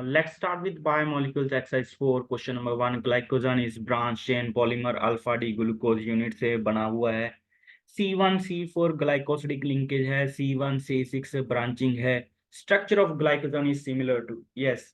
Let's start with biomolecules exercise 4. Question number 1. Glycogen is branch chain polymer alpha D glucose unit से बना हुआ है. C1C4 glycosidic linkage है. C1C6 branching है. Structure of glycogen is similar to, yes.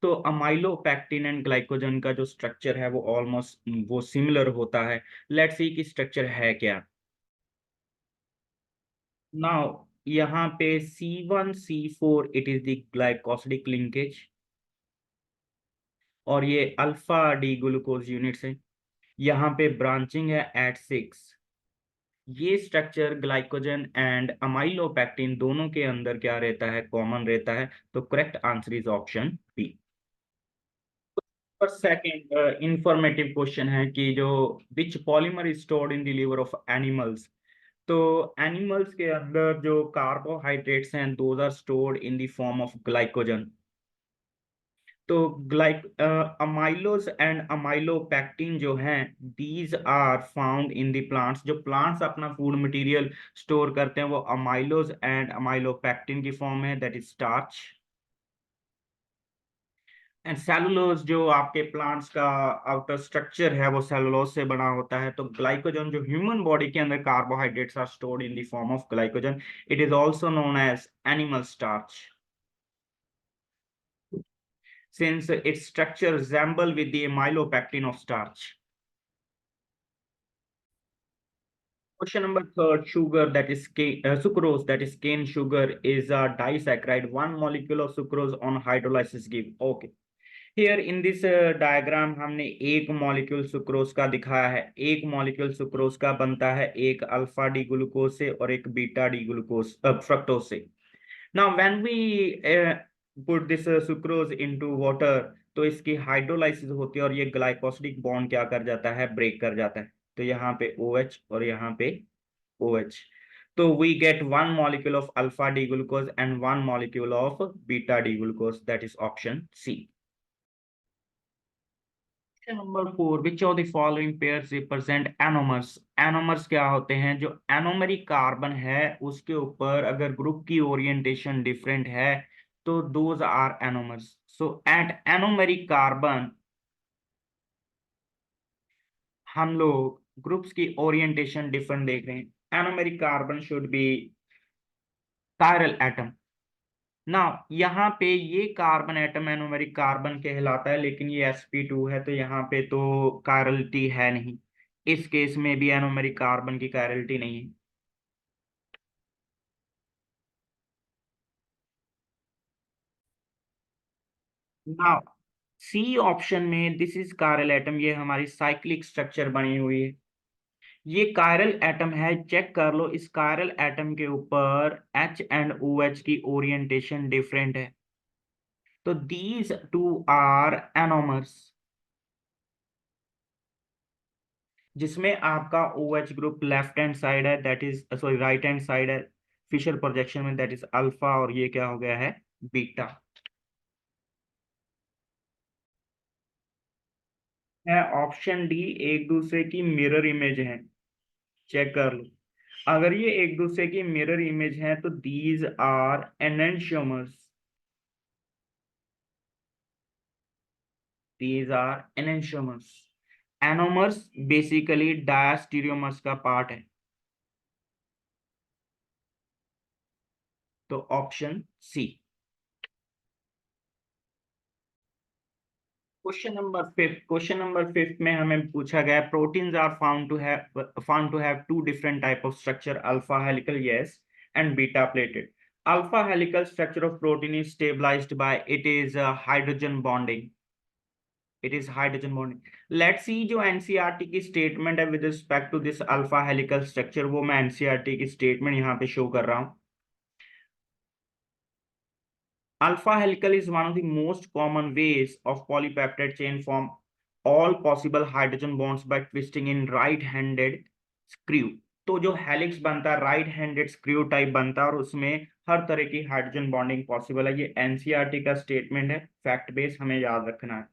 तो amylopectin and glycogen का जो structure है वो ऑलमोस्ट वो सिमिलर होता है. लेट्स सी कि स्ट्रक्चर है क्या. नाउ यहाँ पे C1C4 it is the glycosidic linkage और ये अल्फा डी ग्लूकोज यूनिट्स है. यहाँ पे ब्रांचिंग है एट 6. ये स्ट्रक्चर ग्लाइकोजन एंड अमाइलोपैक्टिन दोनों के अंदर क्या रहता है, कॉमन रहता है. तो correct answer is option B. पर सेकंड इंफॉर्मेटिव क्वेश्चन है कि जो which polymer is stored in the liver of animals. तो एनिमल्स के अंदर जो कार्बोहाइड्रेट्स हैं those are stored in the form of glycogen. तो अमाइलोज एंड अमाइलोपैक्टिन जो हैं these are found in the plants. जो प्लांट्स अपना फूड मटेरियल स्टोर करते हैं वो अमाइलोज एंड अमाइलोपैक्टिन की फॉर्म है, that is starch. And cellulose जो आपके प्लांट्स का आउटर स्ट्रक्चर है वो सेलुलोज से बना होता है. तो ग्लाइकोजन जो ह्यूमन बॉडी के अंदर carbohydrates are stored in the form of glycogen, it is also known as animal starch since its structure resemble with the amylopectin of starch. Question number third, sugar that is sucrose, that is cane sugar, is a disaccharide. One molecule of sucrose on hydrolysis give. Okay. Here in this diagram हमने एक molecule sucrose का दिखाया है. एक molecule sucrose का बनता है एक अल्फा डी ग्लूकोज से और एक बीटा डी ग्लूकोज फ्रक्टोज से. Now when we put this sucrose into water, तो इसकी हाइड्रोलाइसिस होती है और ये ग्लाइकोसिडिक बॉन्ड क्या कर जाता है, ब्रेक कर जाता है. तो यहाँ पे OH और यहाँ पे OH. तो we get one molecule of alpha D glucose and one molecule of beta D glucose, that is option C. Question number 4. Which of the following pairs represent anomers? Anomers क्या होते हैं? जो anomeric carbon है उसके ऊपर अगर group की orientation different है तो those are anomers. So at anomeric carbon हम लोग ग्रुप्स की ओरिएंटेशन डिफरेंट देख रहे हैं. Anomeric carbon should be chiral atom. ना यहाँ पे ये कार्बन एटम एनोमेरिक कार्बन कहलाता है, लेकिन ये sp2 है तो यहाँ पे तो कायरलिटी है नहीं. इस केस में भी एनोमेरिक कार्बन की कायरलिटी नहीं है. नाउ सी ऑप्शन में दिस इज कायरल एटम, ये हमारी साइक्लिक स्ट्रक्चर बनी हुई है. ये कायरल एटम है, चेक कर लो. इस कायरल एटम के ऊपर H एंड OH की ओरिएंटेशन डिफरेंट है. तो दीज टू आर एनोमर्स जिसमें आपका OH group left hand side है, that is sorry right hand side है फिशर प्रोजेक्शन में, दैट इज अल्फा और ये क्या हो गया है, बीटा. है ऑप्शन डी एक दूसरे की मिरर इमेज है. चेक कर लो. अगर ये एक दूसरे की मिरर इमेज है तो these are enantiomers. These are enantiomers. Anomers basically diastereomers का पार्ट है. तो ऑप्शन सी. क्वेश्चन नंबर 5 में हमें पूछा गया proteins are found to have two different type of structure, alpha helical yes and beta pleated. Alpha helical structure of protein is stabilised by it is hydrogen bonding. It is hydrogen bonding. Let's see जो NCERT की statement है with respect to this alpha helical structure, वो मैं NCERT की statement यहाँ पे show कर रहा हूँ. Alpha helical is one of the most common ways of polypeptide chain form all possible hydrogen bonds by twisting in right-handed screw. तो जो हेलिक्स बनता है राइट हैंडेड स्क्रू टाइप बनता है और उसमें हर तरह की हाइड्रोजन बॉन्डिंग पॉसिबल है. ये एनसीईआरटी का स्टेटमेंट है, फैक्ट बेस हमें याद रखना है.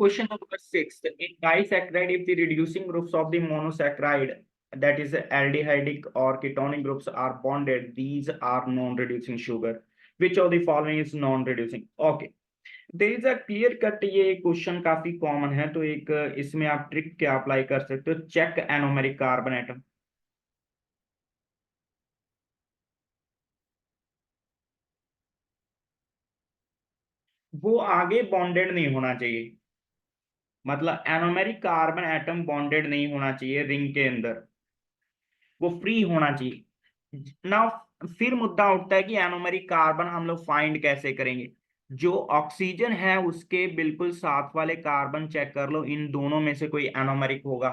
Question number 6. In disaccharide, if the reducing groups of the monosaccharide, that is aldehydic or ketonic groups, are bonded, these are non-reducing sugar. Which of the following is non reducing. Okay, there is a clear cut, ये question काफी common है, तो एक इसमें आप trick क्या apply कर सकते हो, चेक एनोमेरिक कार्बन एटम। वो आगे बॉन्डेड नहीं होना चाहिए, मतलब एनोमेरिक कार्बन एटम बॉन्डेड नहीं होना चाहिए रिंग के अंदर, वो फ्री होना चाहिए ना। फिर मुद्दा उठता है कि एनोमेरिक कार्बन हम लोग फाइंड कैसे करेंगे। जो ऑक्सीजन है उसके बिल्कुल साथ वाले कार्बन चेक कर लो, इन दोनों में से कोई एनोमेरिक होगा।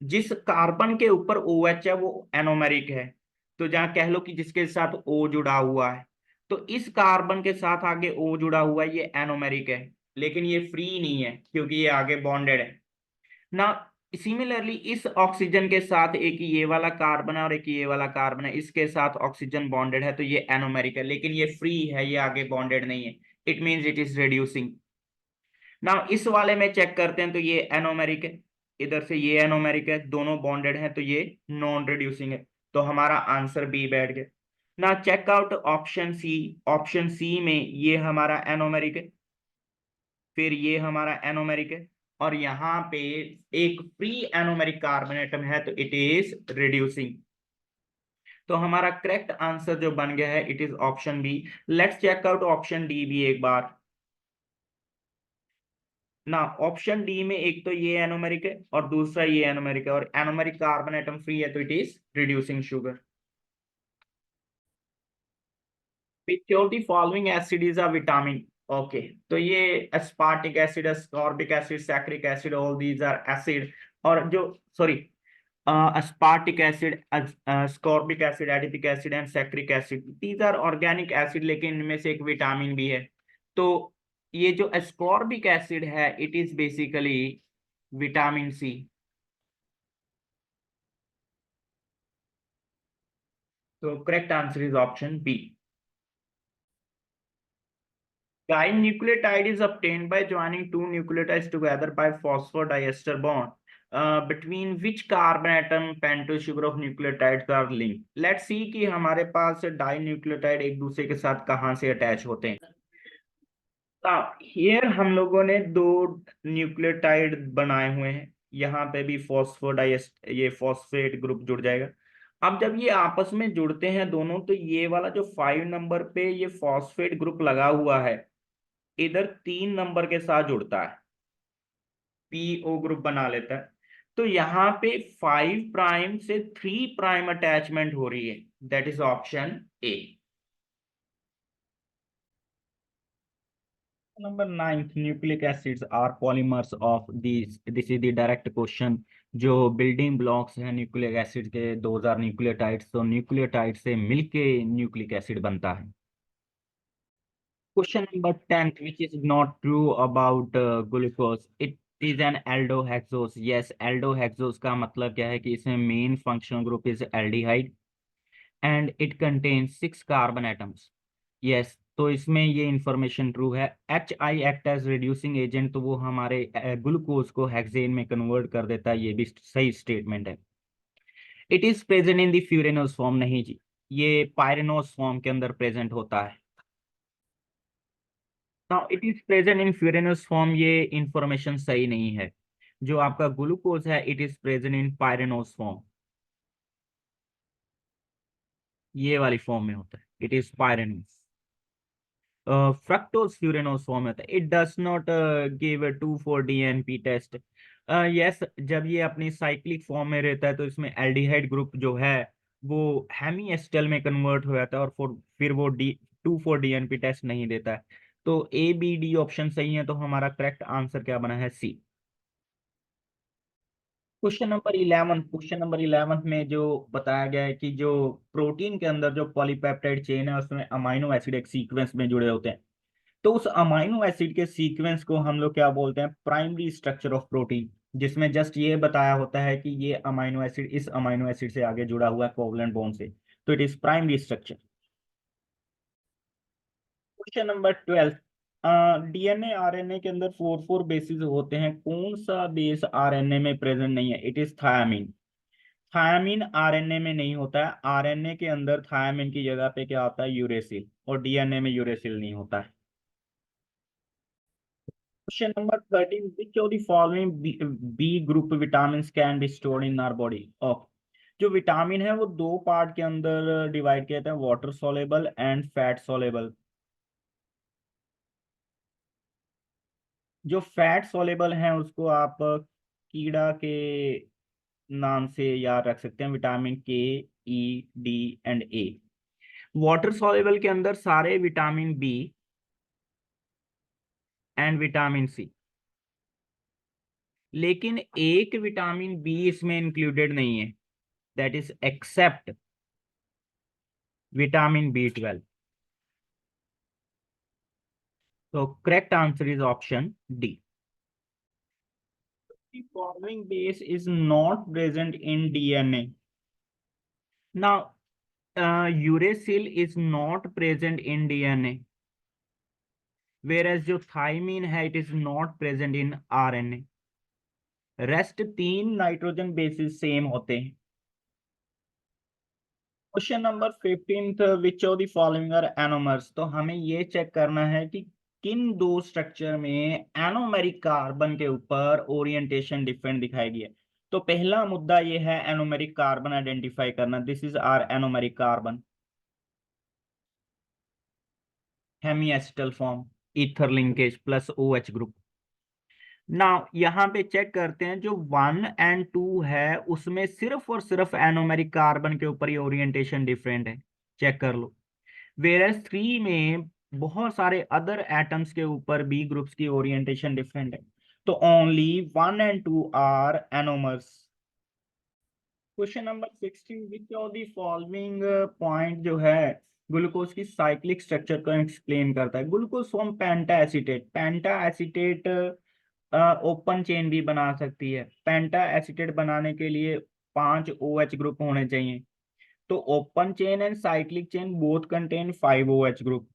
जिस कार्बन के ऊपर ओ एच है वो एनोमेरिक है, तो जहां कह लो कि जिसके साथ ओ जुड़ा हुआ है, तो इस कार्बन के साथ आगे ओ जुड़ा हुआ है, ये एनोमेरिक है, लेकिन ये फ्री नहीं है क्योंकि ये आगे बॉन्डेड है ना। सिमिलरली इस ऑक्सीजन के साथ एक ये वाला कार्बन है और एक ये वाला कार्बन है, इसके साथ ऑक्सीजन बॉन्डेड है, तो ये एनोमेरिक है, लेकिन ये फ्री है, ये आगे बॉन्डेड नहीं है, it means it is reducing ना। इस वाले में चेक करते हैं तो ये एनोमेरिक है, इधर से ये एनोमेरिक है, दोनों बॉन्डेड है, तो ये नॉन रिड्यूसिंग है, तो हमारा आंसर बी बैठ गया ना। Check out option C, option C में ये हमारा एनोमेरिक है, फिर ये हमारा एनोमेरिक है, और यहाँ पे एक फ्री एनोमेरिक कार्बन एटम है, तो इट इज रिड्यूसिंग। तो हमारा करेक्ट आंसर जो बन गया है, it is option B. Let's check out option D भी एक बार ना। ऑप्शन डी में एक तो ये एनोमेरिक है और दूसरा ये एनोमेरिक है, और एनोमेरिक कार्बन एटम फ्री है, तो it is reducing sugar. Which of the following acid is a vitamin? Okay, तो ये aspartic acid, ascorbic acid, saccharic acid, all these are acid। और जो sorry, aspartic acid, ascorbic acid, adipic acid and saccharic acid, these are organic acid, लेकिन इनमें से एक vitamin भी है। तो ये जो ascorbic acid है, it is basically vitamin C. तो correct answer is option B. Dinucleotide is obtained by joining two nucleotides together by phosphodiester bond. Between which carbon atom pentose sugar of nucleotides are linked? Let's see कि हमारे पास dinucleotide एक दूसरे के साथ कहाँ से attach होते हैं। हियर हम लोगों ने दो न्यूक्लियोटाइड बनाए हुए हैं, यहाँ पे भी फॉस्फोडाइएस्ट, ये फॉस्फेट ग्रुप जुड़ जाएगा। अब जब ये आपस में जुड़ते हैं दोनों, तो ये वाला जो 5 नंबर पे ये फॉस्फेट ग्रुप लगा हुआ है, इधर 3 नंबर के साथ जुड़ता है, पीओ ग्रुप बना लेता है। तो यहाँ पे 5 प्राइम से 3 प्राइम अटैचमेंट हो रही है, that is option A. Number 9, nucleic acids are polymers of this is the direct question. जो बिल्डिंग ब्लॉक्स हैं न्यूक्लिक एसिड के, दोज आर न्यूक्लियोटाइड्स, तो न्यूक्लियोटाइड से मिलके न्यूक्लिक एसिड बनता है। Question number 10th, which is not true about glucose. It is an aldohexose. Yes, aldohexose का मतलब क्या है कि इसमें main functional group is aldehyde and it contains 6 carbon atoms. Yes, तो इसमें ये इंफॉर्मेशन ट्रू है। HI act as reducing agent, तो वो हमारे ग्लूकोज को हेक्सेन में कन्वर्ट कर देता है, ये भी सही स्टेटमेंट है। It is present in the furanose form, नहीं जी, ये पायरेनोस फॉर्म के अंदर प्रेजेंट होता है। Now it is present in furanose form, ये इंफॉर्मेशन सही नहीं है। जो आपका ग्लूकोज है, it is present in pyranose form, ये वाली फॉर्म में होता है, it is pyranose. Fructose furanose form में होता है, it does not give 2,4-DNP test. Yes, जब ये अपनी साइक्लिक फॉर्म में रहता है, तो इसमें एल्डिहाइड ग्रुप जो है वो हेमी एस्टर में कन्वर्ट हो जाता है, और फिर वो 2,4-DNP टेस्ट नहीं देता है। तो ए बी डी ऑप्शन सही है, तो हमारा करेक्ट आंसर क्या बना है, सी। क्वेश्चन नंबर 11 में जो बताया गया है कि जो प्रोटीन के अंदर जो पॉलीपेप्टाइड चेन है, उसमें अमाइनो एसिड एक सीक्वेंस में जुड़े होते हैं, तो उस अमाइनो एसिड के सीक्वेंस को हम लोग क्या बोलते हैं, प्राइमरी स्ट्रक्चर ऑफ प्रोटीन, जिसमें जस्ट ये बताया होता है कि ये अमाइनो एसिड इस अमाइनो एसिड से आगे जुड़ा हुआ है कोवलेंट बॉन्ड से, तो it is primary structure. Question number 12, DNA RNA के अंदर 4 बेसिस होते हैं, कौन सा बेस आरएनए में प्रेजेंट नहीं है, it is thiamine. Thiamine RNA में नहीं होता है, आरएनए के अंदर थायामीन की जगह पे क्या होता है, यूरेसिल, और डीएनए में यूरेसिल नहीं होता है। Question number 13, which of the following B group vitamin can be stored in our body of. जो विटामिन है वो दो पार्ट के अंदर डिवाइड किए जाते हैं, water soluble and fat soluble. जो फैट सोलेबल है उसको आप कीड़ा के नाम से याद रख सकते हैं, vitamin K, E, D and A. Water soluble के अंदर सारे vitamin B and vitamin C, लेकिन एक विटामिन बी इसमें इंक्लूडेड नहीं है, that is accept vitamin B12। तो correct answer is option D. The following base is not present in DNA. Now, uracil is not present in DNA, whereas जो थाइमीन है it is not present in RNA. Rest तीन nitrogen bases same होते हैं। Question number 15, which of the following are anomers. तो हमें ये check करना है कि किन दो स्ट्रक्चर में एनोमेरिक कार्बन के ऊपर ओरिएंटेशन डिफरेंट दिखाई गई है। तो पहला मुद्दा ये है एनोमेरिक कार्बन आइडेंटिफाई करना। This is our anomeric carbon, hemiacetal form, ether linkage plus OH group. ना यहाँ पे चेक करते हैं, जो 1 और 2 है उसमें सिर्फ और सिर्फ एनोमेरिक कार्बन के ऊपर ही ओरिएंटेशन डिफरेंट है, चेक कर लो। वेरस 3 में बहुत सारे अदर एटम्स के ऊपर बी ग्रुप्स की ओरिएंटेशन डिफरेंट है। तो ओनली 1 और 2 are anomers. Question number 16, which of the following point जो है ग्लूकोज की साइक्लिक स्ट्रक्चर को एक्सप्लेन करता है। ग्लूकोज फॉर्म पेंटा एसीटेट, पेंटा एसीटेट ओपन चेन भी बना सकती है। पेंटा एसीटेट बनाने के लिए 5 OH ग्रुप होने चाहिए। तो open chain and cyclic chain both contain 5 OH group.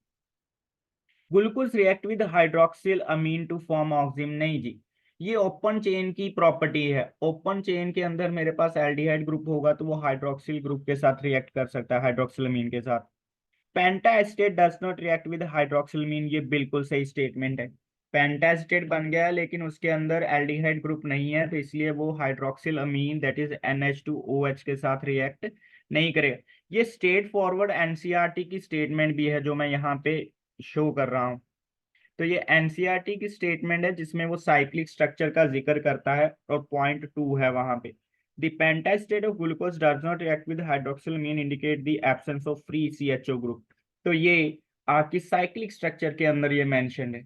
Glucose react with hydroxylamine to form oxime, नहीं जी, ये ओपन चेन की प्रॉपर्टी है। ओपन चेन के अंदर मेरे पास एल्डिहाइड ग्रुप होगा तो वो हाइड्रोक्सिल ग्रुप के साथ रिएक्ट कर सकता है, हाइड्रोक्सिल अमीन के साथ। Penta acetate does not react with hydroxylamine, ये बिल्कुल सही स्टेटमेंट है। पेंटा एसिटेट बन गया लेकिन उसके अंदर एल्डिहाइड ग्रुप नहीं है, तो इसलिए वो hydroxyl Amin that is NH2OH के साथ रिएक्ट नहीं करेगा। ये स्ट्रेट फॉरवर्ड एनसीईआरटी की स्टेटमेंट भी है जो मैं यहाँ पे शो कर रहा हूँ। तो ये एनसीईआरटी की स्टेटमेंट है जिसमें वो साइक्लिक स्ट्रक्चर का जिक्र करता है, और पॉइंट 2 है वहां पे। The pentastate of glucose does not react with hydroxylamine indicate the absence of free CHO group। तो ये आपकी साइक्लिक स्ट्रक्चर के अंदर ये मेंशन है।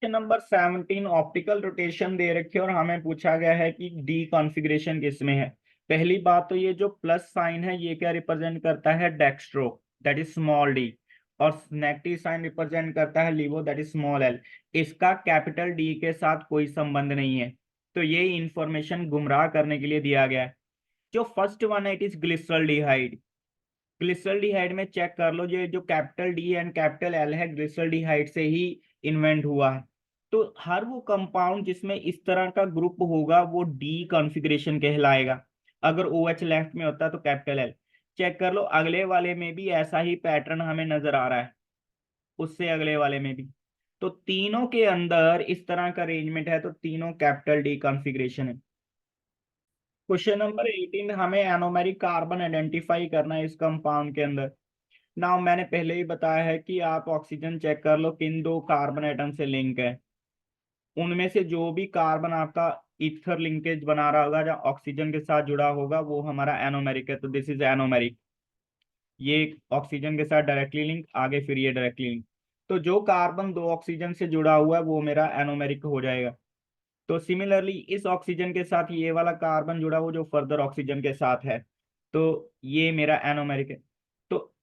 नंबर 17, ऑप्टिकल रोटेशन दे रखे और हमें पूछा गया है कि डी कॉन्फ़िगरेशन किसमें है। पहली बात तो ये जो प्लस साइन है ये क्या रिप्रेजेंट करता है, dextro that is small D, और नेगेटिव साइन रिप्रेजेंट करता है लीवो दैट इज स्मॉल एल। इसका कैपिटल डी के साथ कोई संबंध नहीं है, तो ये इंफॉर्मेशन गुमराह करने के लिए दिया गया है। जो फर्स्ट वन है इट इज ग्लिसरॉल्डिहाइड। ग्लिसरॉल्डिहाइड में चेक कर लो, ये जो capital D and capital L है ग्लिसरॉल्डिहाइड से ही इन्वेंट हुआ है। तो हर वो कंपाउंड जिसमें इस तरह का ग्रुप होगा वो डी कॉन्फ़िगरेशन कहलाएगा। अगर OH लेफ्ट में होता तो कैपिटल एल। चेक कर लो अगले वाले में भी ऐसा ही पैटर्न हमें नजर आ रहा है, उससे अगले वाले में भी। तो तीनों के अंदर इस तरह का अरेंजमेंट है, तो तीनों कैपिटल डी कॉन्फ़िगरेशन है। क्वेश्चन नंबर 18, हमें एनोमेरिक कार्बन आइडेंटिफाई करना है इस कंपाउंड के अंदर। नाउ मैंने पहले ही बताया है कि आप ऑक्सीजन चेक कर लो किन दो कार्बन एटम से लिंक है, उनमें से जो भी कार्बन आपका ईथर लिंकेज बना रहा होगा या ऑक्सीजन के साथ जुड़ा होगा वो हमारा एनोमेरिक है। तो दिस इज एनोमेरिक, ये ऑक्सीजन के साथ डायरेक्टली लिंक, आगे फिर ये डायरेक्टली लिंक। तो जो कार्बन दो ऑक्सीजन से जुड़ा हुआ है वो मेरा एनोमेरिक हो जाएगा। तो सिमिलरली इस ऑक्सीजन के साथ ये वाला कार्बन जुड़ा हुआ जो फर्दर ऑक्सीजन के साथ है, तो ये मेरा एनोमेरिक है। तो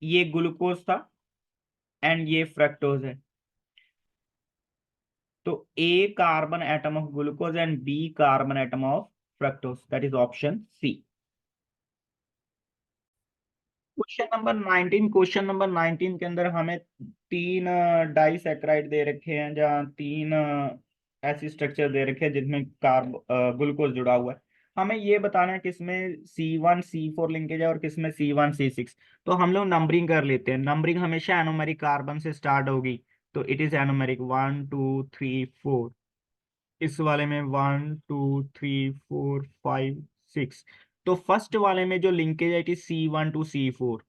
ये ग्लूकोज था एंड ये फ्रक्टोज है। तो A carbon atom of glucose and B carbon atom of fructose, that is option C. Question number 19 के अंदर हमें तीन डाइसैकेराइड दे रखे हैं, जहाँ तीन ऐसी स्ट्रक्चर दे रखे हैं जिनमें कार्ब ग्लूकोज जुड़ा हुआ है। हमें ये बताना है किसमें C1 C4 लिंकेज है और किसमें C1 C6। तो हम लोग नंबरिंग कर लेते हैं। नंबरिंग हमेशा एनोमेरिक कार्बन से स्टार्ट होगी, तो इट इज एनोमेरिक 1 2 3 4। इस वाले में 1 2 3 4 5 6। तो फर्स्ट वाले में जो लिंकेज है it is C1 to C4।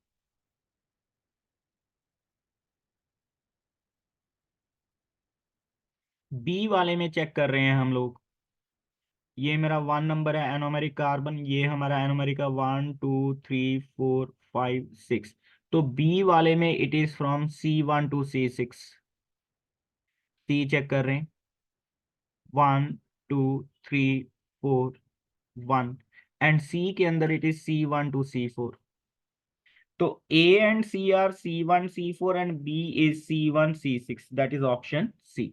B वाले में चेक कर रहे हैं हम लोग। ये मेरा 1 नंबर है एनोमेरिक कार्बन, ये हमारा एनोमेरिक का 1 2 3 4 5 6। तो बी वाले में it is from C1 to C6। C check कर रहे हैं, 1 2 3 4 1। एंड सी के अंदर it is C1 to C4। तो A and C are C1 C4 and B is C1 C6, that is option C.